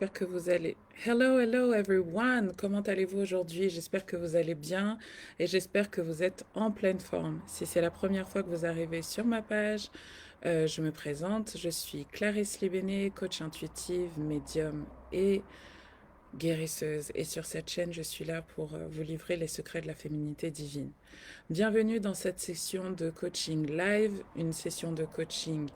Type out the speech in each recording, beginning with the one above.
j'espère que vous allez... Hello, hello everyone! Comment allez-vous aujourd'hui? J'espère que vous allez bien et j'espère que vous êtes en pleine forme. Si c'est la première fois que vous arrivez sur ma page, je me présente. Je suis Clarisse Libéné, coach intuitive, médium et guérisseuse. Et sur cette chaîne, je suis là pour vous livrer les secrets de la féminité divine. Bienvenue dans cette session de coaching live, une session de coaching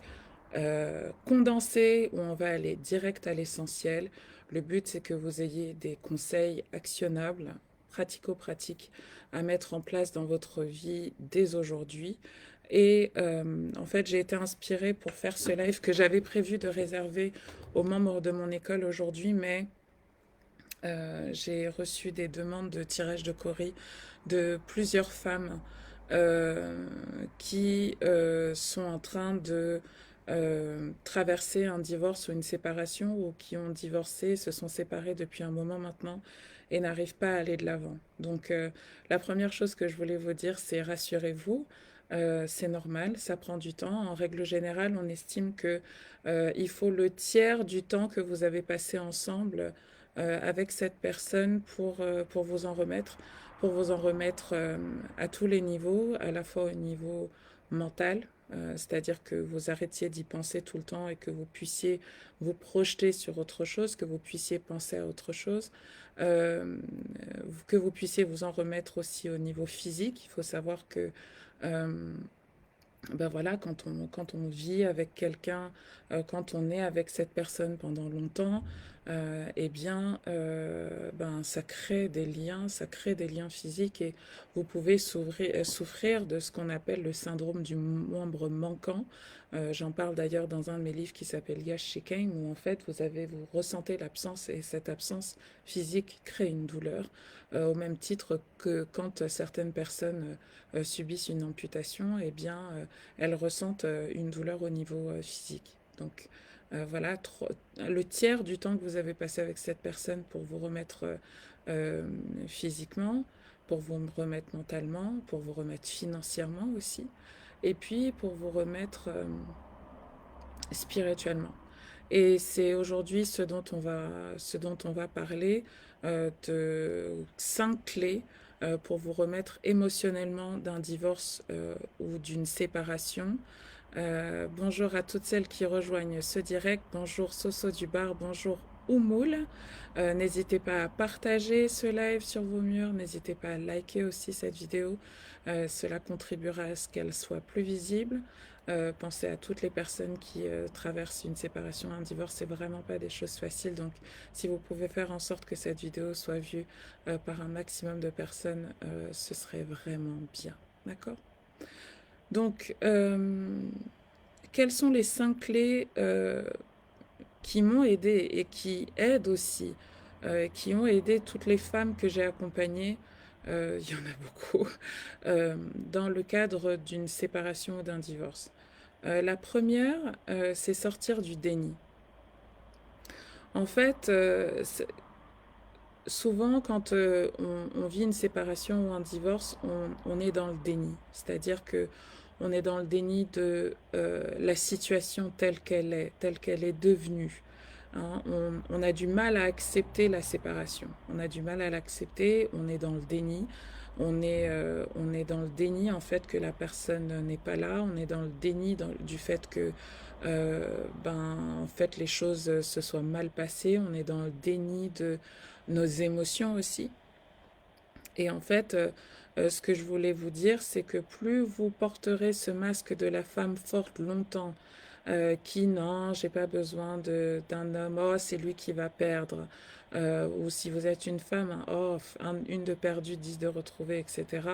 condensé où on va aller direct à l'essentiel. Le but, c'est que vous ayez des conseils actionnables, pratico-pratiques, à mettre en place dans votre vie dès aujourd'hui. Et en fait, j'ai été inspirée pour faire ce live que j'avais prévu de réserver aux membres de mon école aujourd'hui, mais j'ai reçu des demandes de tirage de courrier de plusieurs femmes euh, qui sont en train de traverser un divorce ou une séparation ou qui ont divorcé, se sont séparés depuis un moment maintenant et n'arrivent pas à aller de l'avant. Donc la première chose que je voulais vous dire, c'est rassurez-vous, c'est normal, ça prend du temps. En règle générale, on estime que il faut le tiers du temps que vous avez passé ensemble avec cette personne pour vous en remettre à tous les niveaux, à la fois au niveau mental, c'est-à-dire que vous arrêtiez d'y penser tout le temps et que vous puissiez vous projeter sur autre chose, que vous puissiez penser à autre chose, euh, que vous puissiez vous en remettre aussi au niveau physique. Il faut savoir que euh, ben voilà, quand on vit avec quelqu'un, quand on est avec cette personne pendant longtemps, eh bien, ben, ça crée des liens physiques et vous pouvez souffrir de ce qu'on appelle le syndrome du membre manquant. J'en parle d'ailleurs dans un de mes livres qui s'appelle Yash Shikaim, où en fait vous ressentez l'absence et cette absence physique crée une douleur, au même titre que quand certaines personnes subissent une amputation, eh bien, elles ressentent une douleur au niveau physique. Donc voilà, le tiers du temps que vous avez passé avec cette personne pour vous remettre physiquement, pour vous remettre mentalement, pour vous remettre financièrement aussi, et puis pour vous remettre spirituellement. Et c'est aujourd'hui ce dont on va parler, de 5 clés pour vous remettre émotionnellement d'un divorce ou d'une séparation. Bonjour à toutes celles qui rejoignent ce direct. Bonjour Soso du bar, bonjour Oumoul. N'hésitez pas à partager ce live sur vos murs, n'hésitez pas à liker aussi cette vidéo. Cela contribuera à ce qu'elle soit plus visible. Pensez à toutes les personnes qui traversent une séparation, un divorce, c'est vraiment pas des choses faciles. Donc, si vous pouvez faire en sorte que cette vidéo soit vue par un maximum de personnes, ce serait vraiment bien. D'accord? Donc, quelles sont les 5 clés qui m'ont aidé et qui aident aussi, qui ont aidé toutes les femmes que j'ai accompagnées, il y en a beaucoup, dans le cadre d'une séparation ou d'un divorce. La première, c'est sortir du déni. En fait, souvent quand on vit une séparation ou un divorce, on est dans le déni. C'est-à-dire que on est dans le déni de la situation telle qu'elle est devenue. Hein. On a du mal à accepter la séparation. On a du mal à l'accepter. On est dans le déni. On est dans le déni en fait que la personne n'est pas là. On est dans le déni du fait que ben en fait les choses se soient mal passées. On est dans le déni de nos émotions aussi. Et en fait, ce que je voulais vous dire, c'est que plus vous porterez ce masque de la femme forte longtemps, qui non, j'ai pas besoin d'un homme, oh, c'est lui qui va perdre. Ou si vous êtes une femme, hein, oh, une de perdue, 10 de retrouvée, etc.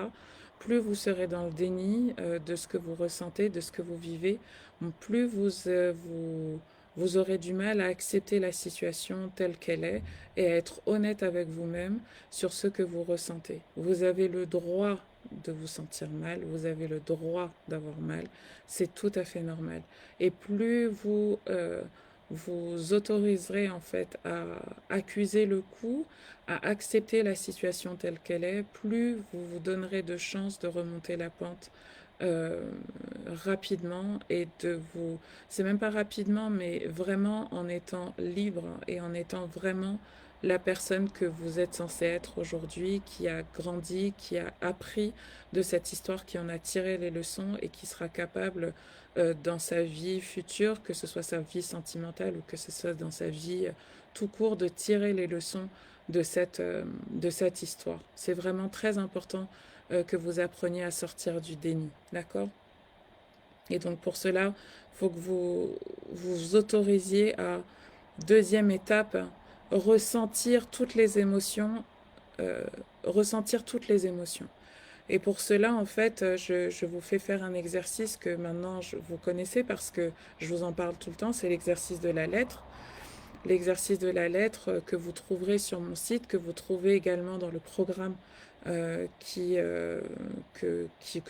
Plus vous serez dans le déni de ce que vous ressentez, de ce que vous vivez, plus vous aurez du mal à accepter la situation telle qu'elle est et à être honnête avec vous-même sur ce que vous ressentez. Vous avez le droit de vous sentir mal, vous avez le droit d'avoir mal, c'est tout à fait normal. Et plus vous autoriserez en fait à accuser le coup, à accepter la situation telle qu'elle est, plus vous vous donnerez de chances de remonter la pente euh, rapidement et de vous... C'est même pas rapidement, mais vraiment en étant libre et en étant vraiment la personne que vous êtes censé être aujourd'hui, qui a grandi, qui a appris de cette histoire, qui en a tiré les leçons et qui sera capable dans sa vie future, que ce soit sa vie sentimentale ou que ce soit dans sa vie tout court, de tirer les leçons de cette histoire. C'est vraiment très important que vous appreniez à sortir du déni, d'accord? Et donc pour cela, il faut que vous vous autorisiez à, deuxième étape, ressentir toutes les émotions, euh, ressentir toutes les émotions. Et pour cela, en fait, je vous fais faire un exercice que maintenant vous connaissez parce que je vous en parle tout le temps, c'est l'exercice de la lettre. L'exercice de la lettre que vous trouverez sur mon site, que vous trouvez également dans le programme que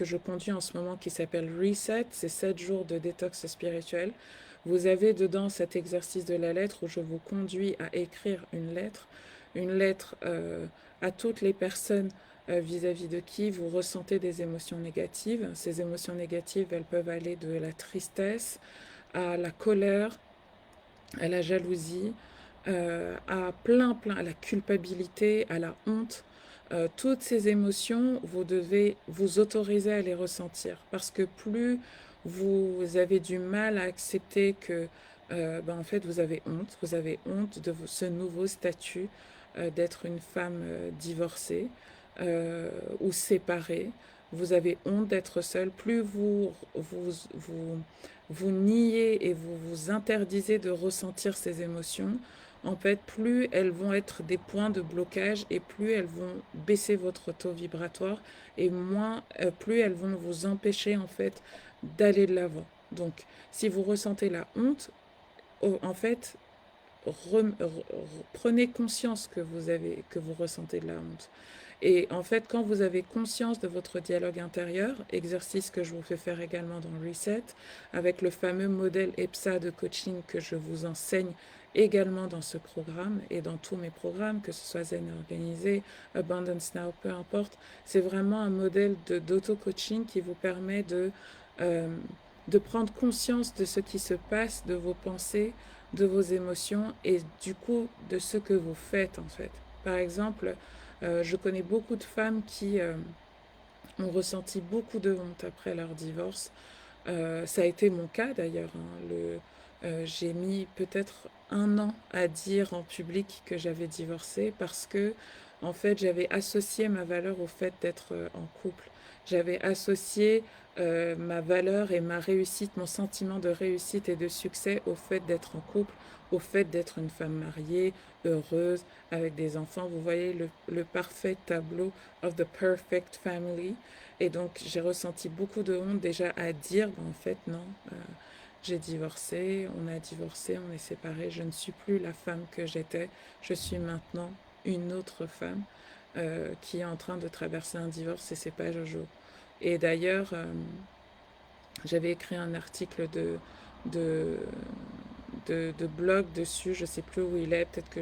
je conduis en ce moment qui s'appelle Reset, c'est 7 jours de détox spirituel. Vous avez dedans cet exercice de la lettre où je vous conduis à écrire une lettre à toutes les personnes vis-à-vis de qui vous ressentez des émotions négatives. Ces émotions négatives, elles peuvent aller de la tristesse à la colère, à la jalousie, à à la culpabilité, à la honte. Toutes ces émotions, vous devez vous autoriser à les ressentir parce que plus vous avez du mal à accepter que en fait vous avez honte de ce nouveau statut d'être une femme divorcée ou séparée, vous avez honte d'être seule, plus vous niez et vous vous interdisez de ressentir ces émotions, en fait, plus elles vont être des points de blocage et plus elles vont baisser votre taux vibratoire et plus elles vont vous empêcher en fait d'aller de l'avant. Donc, si vous ressentez la honte, en fait, prenez conscience que vous ressentez de la honte. Et en fait, quand vous avez conscience de votre dialogue intérieur, exercice que je vous fais faire également dans Reset, avec le fameux modèle EPSA de coaching que je vous enseigne également dans ce programme et dans tous mes programmes, que ce soit Zen Organisé, Abundance Now, peu importe, c'est vraiment un modèle d'auto-coaching qui vous permet euh, de prendre conscience de ce qui se passe, de vos pensées, de vos émotions et du coup de ce que vous faites en fait. Par exemple, je connais beaucoup de femmes qui ont ressenti beaucoup de honte après leur divorce. Ça a été mon cas d'ailleurs. J'ai mis peut-être 1 an à dire en public que j'avais divorcé parce que, en fait, j'avais associé ma valeur au fait d'être en couple. J'avais associé ma valeur et ma réussite, mon sentiment de réussite et de succès au fait d'être en couple, au fait d'être une femme mariée, heureuse, avec des enfants. Vous voyez le parfait tableau of the perfect family. Et donc, j'ai ressenti beaucoup de honte déjà à dire, en fait, non, j'ai divorcé, on a divorcé, on est séparés, je ne suis plus la femme que j'étais, je suis maintenant une autre femme qui est en train de traverser un divorce et c'est pas Jojo. Et d'ailleurs, j'avais écrit un article de, de blog dessus, je sais plus où il est, peut-être que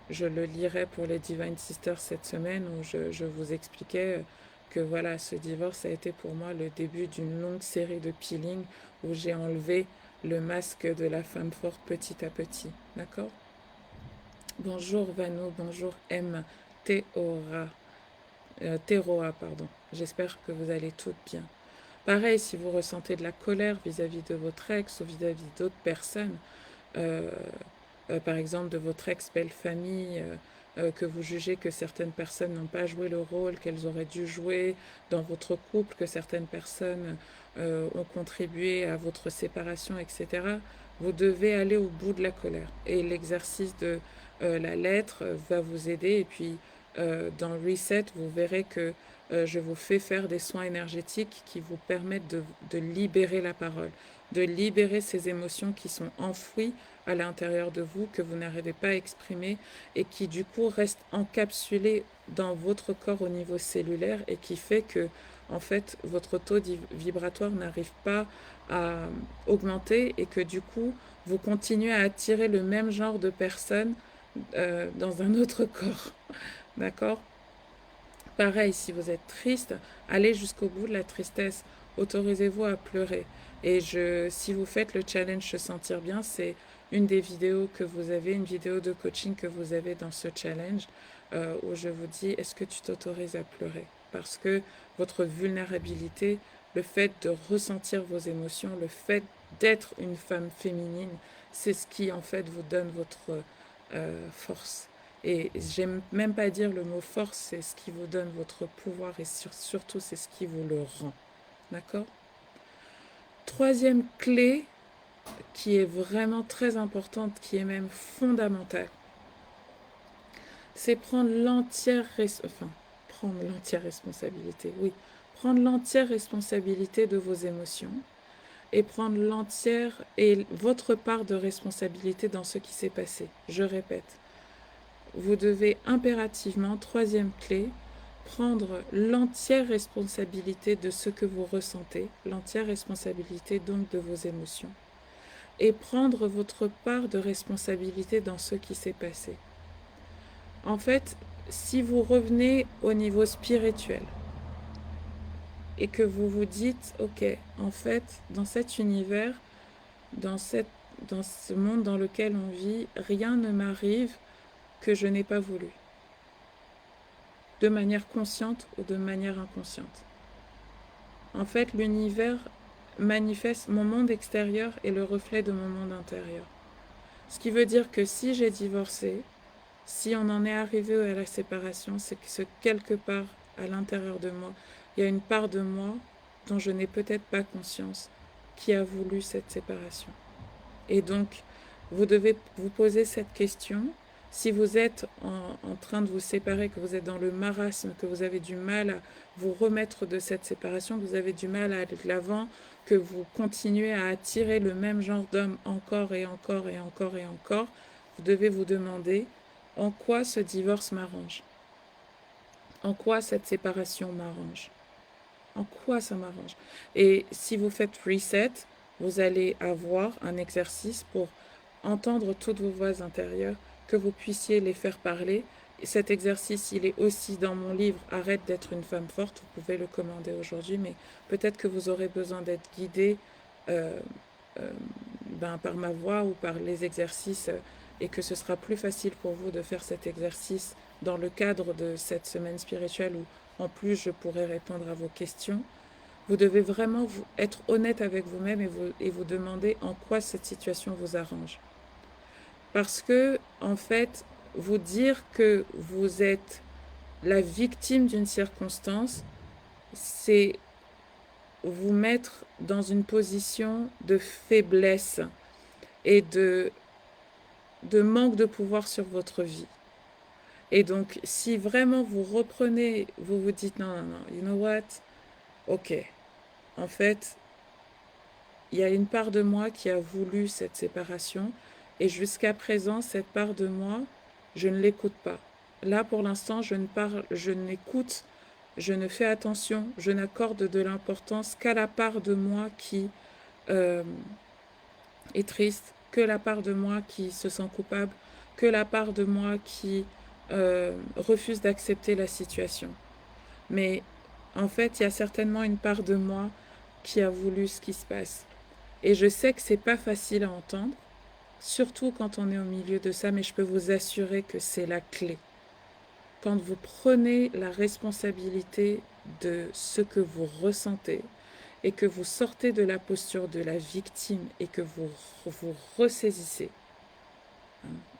je le lirai pour les Divine Sisters cette semaine où je vous expliquais que voilà, ce divorce a été pour moi le début d'une longue série de peeling où j'ai enlevé le masque de la femme forte petit à petit. D'accord? Bonjour Vano, bonjour M. Théora, Teroa, pardon. J'espère que vous allez toutes bien. Pareil, si vous ressentez de la colère vis-à-vis de votre ex ou vis-à-vis d'autres personnes, euh, par exemple de votre ex-belle-famille, que vous jugez que certaines personnes n'ont pas joué le rôle qu'elles auraient dû jouer dans votre couple, que certaines personnes ont contribué à votre séparation, etc., vous devez aller au bout de la colère. Et l'exercice de la lettre va vous aider. Et puis, dans Reset, vous verrez que je vous fais faire des soins énergétiques qui vous permettent de libérer la parole, de libérer ces émotions qui sont enfouies à l'intérieur de vous, que vous n'arrivez pas à exprimer et qui du coup restent encapsulées dans votre corps au niveau cellulaire et qui fait que en fait votre taux vibratoire n'arrive pas à augmenter et que du coup vous continuez à attirer le même genre de personnes dans un autre corps. D'accord? Pareil, si vous êtes triste, allez jusqu'au bout de la tristesse. autorisez-vous à pleurer. Et si vous faites le challenge Se sentir bien, c'est une des vidéos que vous avez, une vidéo de coaching que vous avez dans ce challenge, où je vous dis, est-ce que tu t'autorises à pleurer? Parce que votre vulnérabilité, le fait de ressentir vos émotions, le fait d'être une femme féminine, c'est ce qui en fait vous donne votre force. Et j'aime même pas dire le mot force, c'est ce qui vous donne votre pouvoir et surtout c'est ce qui vous le rend. D'accord? Troisième clé qui est vraiment très importante, qui est même fondamentale, c'est prendre l'entière responsabilité, oui, prendre l'entière responsabilité de vos émotions et prendre l'entière et votre part de responsabilité dans ce qui s'est passé. Je répète, vous devez impérativement, troisième clé, prendre l'entière responsabilité de ce que vous ressentez, l'entière responsabilité donc de vos émotions, et prendre votre part de responsabilité dans ce qui s'est passé. En fait, si vous revenez au niveau spirituel et que vous vous dites, ok, en fait, dans cet univers, dans ce monde dans lequel on vit, rien ne m'arrive que je n'ai pas voulu, de manière consciente ou de manière inconsciente. En fait, l'univers manifeste, mon monde extérieur est le reflet de mon monde intérieur. Ce qui veut dire que si j'ai divorcé, si on en est arrivé à la séparation, c'est que quelque part à l'intérieur de moi, il y a une part de moi dont je n'ai peut-être pas conscience qui a voulu cette séparation. Et donc, vous devez vous poser cette question. Si vous êtes en train de vous séparer, que vous êtes dans le marasme, que vous avez du mal à vous remettre de cette séparation, que vous avez du mal à aller de l'avant, que vous continuez à attirer le même genre d'homme encore et encore et encore et encore, vous devez vous demander en quoi ce divorce m'arrange, en quoi cette séparation m'arrange, en quoi ça m'arrange. Et si vous faites reset, vous allez avoir un exercice pour entendre toutes vos voix intérieures, que vous puissiez les faire parler. Et cet exercice, il est aussi dans mon livre « Arrête d'être une femme forte ». Vous pouvez le commander aujourd'hui, mais peut-être que vous aurez besoin d'être guidé par ma voix ou par les exercices et que ce sera plus facile pour vous de faire cet exercice dans le cadre de cette semaine spirituelle où en plus je pourrai répondre à vos questions. Vous devez vraiment être honnête avec vous-même et vous demander en quoi cette situation vous arrange. Parce que, en fait, vous dire que vous êtes la victime d'une circonstance, c'est vous mettre dans une position de faiblesse et de manque de pouvoir sur votre vie. Et donc, si vraiment vous reprenez, vous vous dites, non, you know what, ok, en fait, il y a une part de moi qui a voulu cette séparation et jusqu'à présent, cette part de moi, je ne l'écoute pas. Là, pour l'instant, je n'écoute, je ne fais attention, je n'accorde de l'importance qu'à la part de moi qui est triste, que la part de moi qui se sent coupable, que la part de moi qui refuse d'accepter la situation. Mais en fait, il y a certainement une part de moi qui a voulu ce qui se passe. Et je sais que c'est pas facile à entendre, surtout quand on est au milieu de ça, mais je peux vous assurer que c'est la clé. Quand vous prenez la responsabilité de ce que vous ressentez et que vous sortez de la posture de la victime et que vous ressaisissez,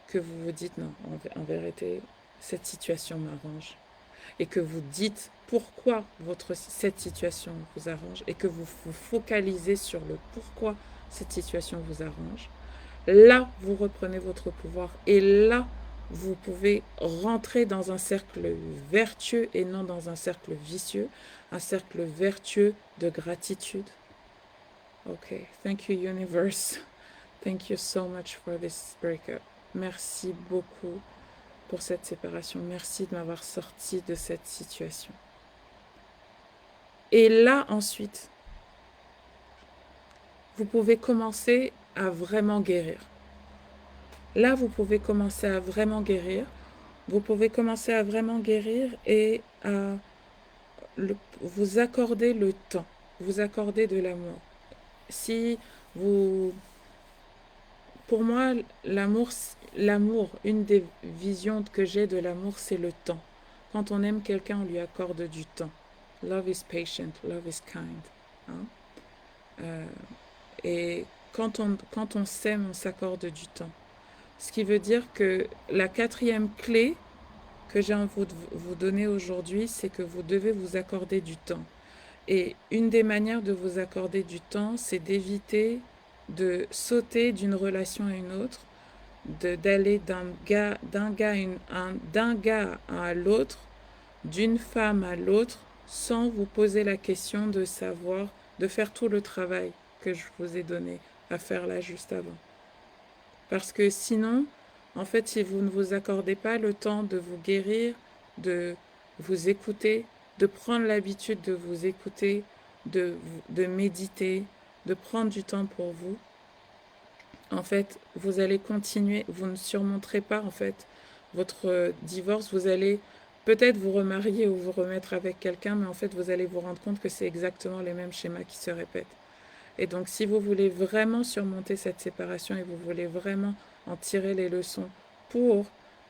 que vous vous dites non, en vérité, cette situation m'arrange, et que vous dites pourquoi cette situation vous arrange et que vous vous focalisez sur le pourquoi cette situation vous arrange, là, vous reprenez votre pouvoir et là, vous pouvez rentrer dans un cercle vertueux et non dans un cercle vicieux, un cercle vertueux de gratitude. Ok, thank you universe. Thank you so much for this breakup. Merci beaucoup pour cette séparation. Merci de m'avoir sorti de cette situation. Et là, ensuite, vous pouvez commencer à vraiment guérir. Là, vous pouvez commencer à vraiment guérir. Vous pouvez commencer à vraiment guérir et à vous accorder le temps. vous accorder de l'amour. Si vous, pour moi, l'amour, une des visions que j'ai de l'amour, c'est le temps. Quand on aime quelqu'un, on lui accorde du temps. Love is patient, love is kind. Hein? Euh, et quand on s'aime, on s'accorde du temps. Ce qui veut dire que la quatrième clé que j'ai envie de vous donner aujourd'hui, c'est que vous devez vous accorder du temps. Et une des manières de vous accorder du temps, c'est d'éviter de sauter d'une relation à une autre, d'aller d'un gars à l'autre, d'une femme à l'autre, sans vous poser la question de savoir, de faire tout le travail que je vous ai donné à faire là juste avant. Parce que sinon, en fait, si vous ne vous accordez pas le temps de vous guérir, de vous écouter, de prendre l'habitude de vous écouter, de méditer, de prendre du temps pour vous, en fait, vous allez continuer, vous ne surmonterez pas, en fait, votre divorce. Vous allez peut-être vous remarier ou vous remettre avec quelqu'un, mais en fait, vous allez vous rendre compte que c'est exactement les mêmes schémas qui se répètent. Et donc, si vous voulez vraiment surmonter cette séparation et vous voulez vraiment en tirer les leçons pour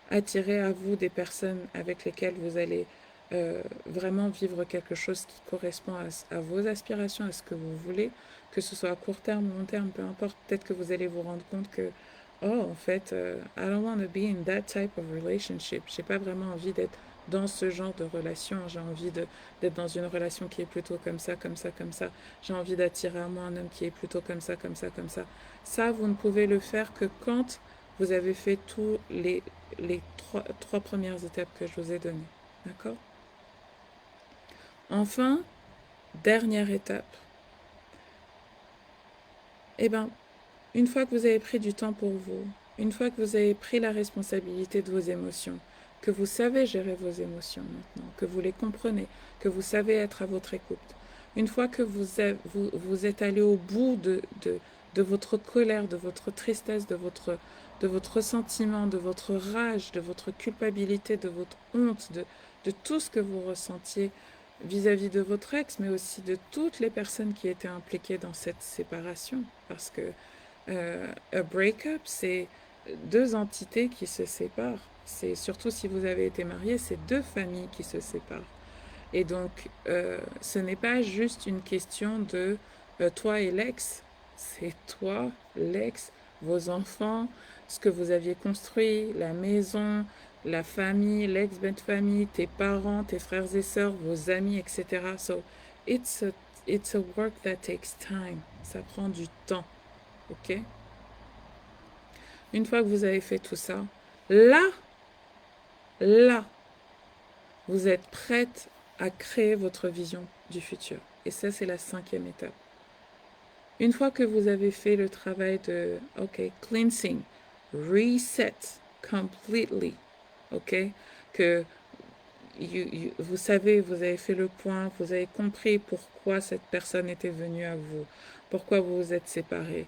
attirer à vous des personnes avec lesquelles vous allez vraiment vivre quelque chose qui correspond à vos aspirations, à ce que vous voulez, que ce soit à court terme ou long terme, peu importe, peut-être que vous allez vous rendre compte que, oh, en fait, I don't want to be in that type of relationship. J'ai pas vraiment envie d'être dans ce genre de relation. J'ai envie d'être dans une relation qui est plutôt comme ça, comme ça, comme ça. J'ai envie d'attirer à moi un homme qui est plutôt comme ça, comme ça, comme ça. Ça, vous ne pouvez le faire que quand vous avez fait tous les trois premières étapes que je vous ai données. D'accord? Enfin, dernière étape. Eh bien, une fois que vous avez pris du temps pour vous, une fois que vous avez pris la responsabilité de vos émotions, que vous savez gérer vos émotions maintenant, que vous les comprenez, que vous savez être à votre écoute, une fois que vous êtes allé au bout de votre colère, de votre tristesse, de votre ressentiment, de votre rage, de votre culpabilité, de votre honte, de tout ce que vous ressentiez vis-à-vis de votre ex, mais aussi de toutes les personnes qui étaient impliquées dans cette séparation. Parce que un break-up, c'est deux entités qui se séparent. C'est surtout si vous avez été marié, c'est deux familles qui se séparent. Et donc, ce n'est pas juste une question de toi et l'ex, c'est toi, l'ex, vos enfants, ce que vous aviez construit, la maison, la famille, l'ex-belle-famille, tes parents, tes frères et sœurs, vos amis, etc. So, it's a, it's a work that takes time. Ça prend du temps, ok? Une fois que vous avez fait tout ça, là, là, vous êtes prête à créer votre vision du futur. Et ça, c'est la cinquième étape. Une fois que vous avez fait le travail de, OK, cleansing, reset completely, OK, que vous savez, vous avez fait le point, vous avez compris pourquoi cette personne était venue à vous, pourquoi vous vous êtes séparés,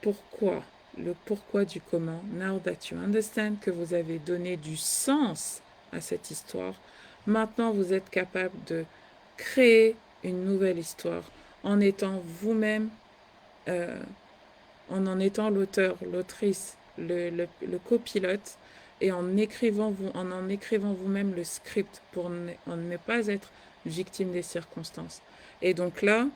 pourquoi, le pourquoi du comment. Now that you understand que vous avez donné du sens à cette histoire, maintenant vous êtes capable de créer une nouvelle histoire en étant vous-même, euh, en étant l'auteur, l'autrice, le copilote et en écrivant vous-même le script pour ne pas être victime des circonstances. Et donc là,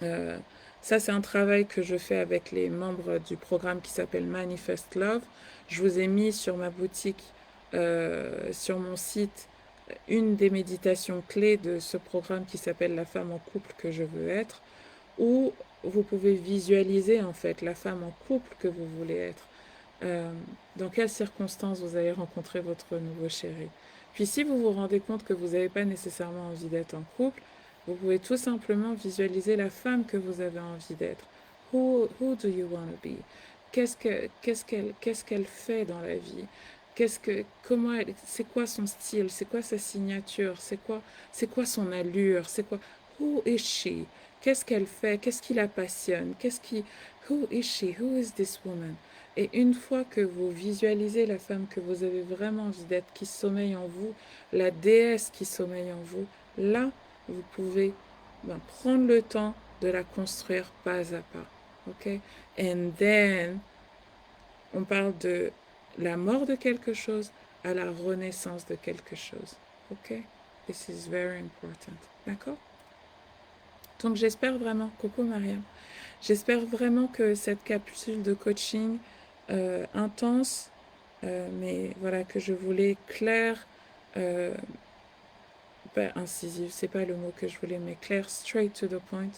euh, ça, c'est un travail que je fais avec les membres du programme qui s'appelle Manifest Love. Je vous ai mis sur ma boutique, sur mon site, une des méditations clés de ce programme qui s'appelle La femme en couple que je veux être, où vous pouvez visualiser en fait la femme en couple que vous voulez être. Euh, dans quelles circonstances vous allez rencontrer votre nouveau chéri. Puis si vous vous rendez compte que vous n'avez pas nécessairement envie d'être en couple, vous pouvez tout simplement visualiser la femme que vous avez envie d'être. Who do you want to be? Qu'est-ce qu'elle fait dans la vie? C'est quoi son style? C'est quoi sa signature? C'est quoi son allure? C'est quoi? Who is she? Qu'est-ce qu'elle fait? Qu'est-ce qui la passionne? Who is she? Who is this woman? Et une fois que vous visualisez la femme que vous avez vraiment envie d'être, qui sommeille en vous, la déesse qui sommeille en vous, là, vous pouvez ben, prendre le temps de la construire pas à pas. OK? And then, on parle de la mort de quelque chose à la renaissance de quelque chose. OK? This is very important. D'accord? Donc j'espère vraiment, coucou Mariam, j'espère vraiment que cette capsule de coaching intense, mais voilà, que je voulais claire, euh, pas incisive, c'est pas le mot que je voulais, mais claire, straight to the point,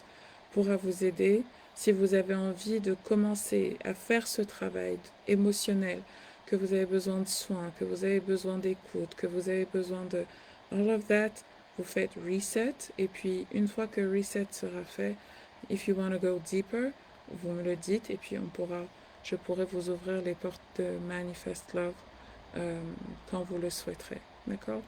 pourra vous aider si vous avez envie de commencer à faire ce travail émotionnel, que vous avez besoin de soins, que vous avez besoin d'écoute, que vous avez besoin de all of that. Vous faites reset et puis une fois que reset sera fait, if you want to go deeper, vous me le dites et puis je pourrai vous ouvrir les portes de Manifest Love quand vous le souhaiterez. D'accord?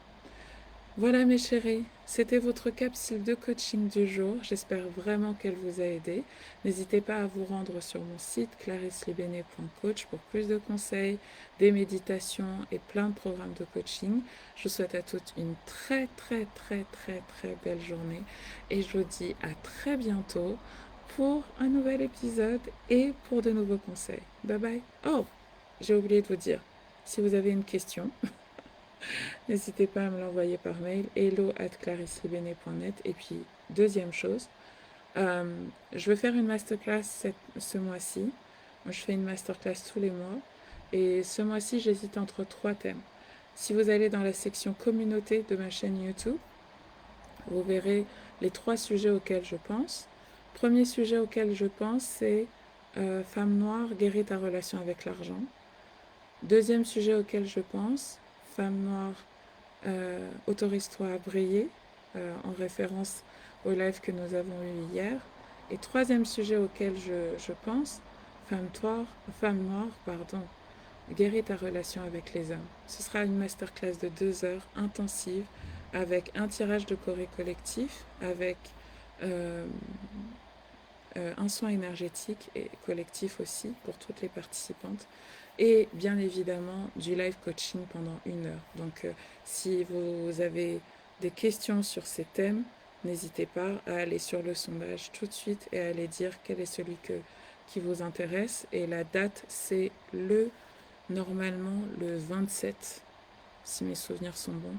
Voilà mes chéris, c'était votre capsule de coaching du jour. J'espère vraiment qu'elle vous a aidé. N'hésitez pas à vous rendre sur mon site claricelibene.coach pour plus de conseils, des méditations et plein de programmes de coaching. Je vous souhaite à toutes une très très très très très belle journée et je vous dis à très bientôt pour un nouvel épisode et pour de nouveaux conseils. Bye bye. Oh, j'ai oublié de vous dire, si vous avez une question, n'hésitez pas à me l'envoyer par mail hello@claricelibene.net. Et puis, deuxième chose, je vais faire une masterclass ce mois-ci. Je fais une masterclass tous les mois. Et ce mois-ci, j'hésite entre trois thèmes. Si vous allez dans la section communauté de ma chaîne YouTube, vous verrez les trois sujets auxquels je pense. Premier sujet auquel je pense, c'est femme noire, guérir ta relation avec l'argent. Deuxième sujet auquel je pense, femme noire, autorise-toi à briller, en référence au live que nous avons eu hier. Et troisième sujet auquel je pense, femme noire, pardon, guérir ta relation avec les hommes. Ce sera une masterclass de 2 heures intensive avec un tirage de Corée collectif, avec euh, un soin énergétique et collectif aussi pour toutes les participantes et bien évidemment du live coaching pendant 1 heure. Donc si vous avez des questions sur ces thèmes, n'hésitez pas à aller sur le sondage tout de suite et à aller dire quel est celui qui vous intéresse. Et la date, c'est normalement le 27, si mes souvenirs sont bons,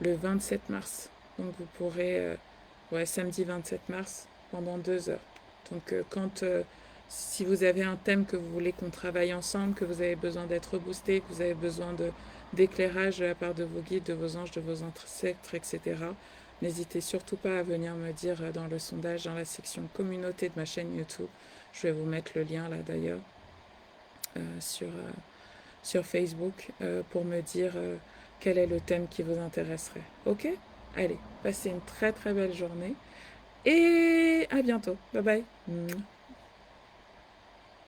le 27 mars. Donc vous pourrez, samedi 27 mars, pendant 2 heures. Donc si vous avez un thème que vous voulez qu'on travaille ensemble, que vous avez besoin d'être boosté, que vous avez besoin d'éclairage de la part de vos guides, de vos anges, de vos ancêtres, etc., n'hésitez surtout pas à venir me dire dans le sondage, dans la section communauté de ma chaîne YouTube. Je vais vous mettre le lien là d'ailleurs sur Facebook pour me dire quel est le thème qui vous intéresserait. Ok? Allez, passez une très très belle journée et à bientôt. Bye bye.